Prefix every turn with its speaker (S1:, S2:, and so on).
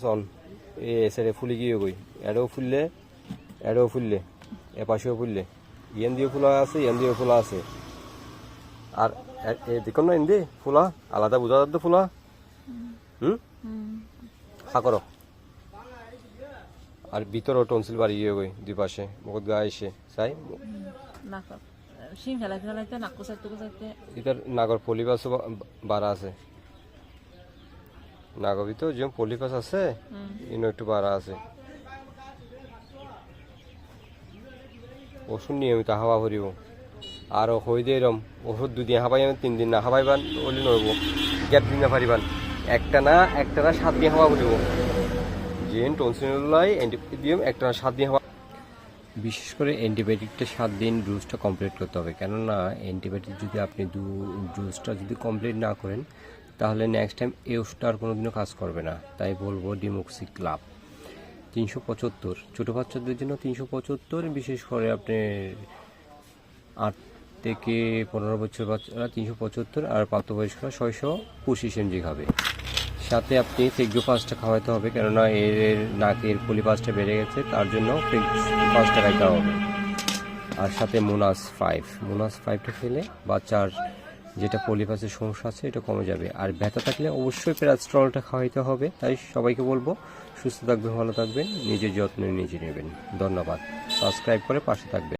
S1: সন এ সাইডে ফুলি গিয়ে গই এডও ফুললে এ পাশেও ফুললে ইয়ান দিয়ে ফুলা আছে ইয়ান দিয়ে ফুলা আছে আর দেখুন না ইন্দি ফুলা আলাদা বোঝা যাচ্ছে ফুলা হা করো আর ভিতরও টনসিল বাড়ি গিয়ে গই দুই পাশে বহুত গা এসে চাই ইতার নাগর পলিপাসও বাড়া আছে নাগর ভিতর যে পলিপাস আছে ইনো একটু বাড়া আছে ওষুধ নিয়মিত হাওয়া ভরিব আর হই দিয়ে এরম ওষুধ 2 দিন হাবাই 3 দিন না হাবাইবান ওলি নড়ব গ্যাপ দিন না পারিবান একটা না 7 দিন হাওয়া ভরিব জেন টনসিলাই অ্যান্টিবায়োটিক একটা না 7 দিন হাওয়া বিশেষ করে অ্যান্টিবায়োটিকটা 7 দিন ডোজটা কমপ্লিট করতে হবে কেননা অ্যান্টিবায়োটিক যদি আপনি ডোজটা যদি কমপ্লিট না করেন তাহলে নেক্সট টাইম এই ওষুধটা আর কোনোদিনও কাজ করবে না তাই বলবো ডিমোক্সিক্লাব 375 ছোটো বাচ্চাদের জন্য 375 বিশেষ করে আপনি 8 থেকে 15 বছর বাচ্চারা 375 আর প্রাপ্তবয়স্করা 625 mg খাবে সাথে আপনি ফেগ্রোফাসটা খাওয়াতে হবে কেননা এর নাকের পলিপাসটা বেড়ে গেছে তার জন্য ফেগ্রোফাসটা খাইতে হবে আর সাথে মোনাস 5টা খেলে বাচ্চার যেটা পলিপাসের সমস্যা আছে এটা কমে যাবে আর ব্যথা থাকলে অবশ্যই প্যারাসিটামলটা খাওয়াইতে হবে তাই সবাইকে বলবো সুস্থ থাকবেন ভালো থাকবেন নিজের যত্ন নিজে নেবেন ধন্যবাদ সাবস্ক্রাইব করে পাশে থাকবেন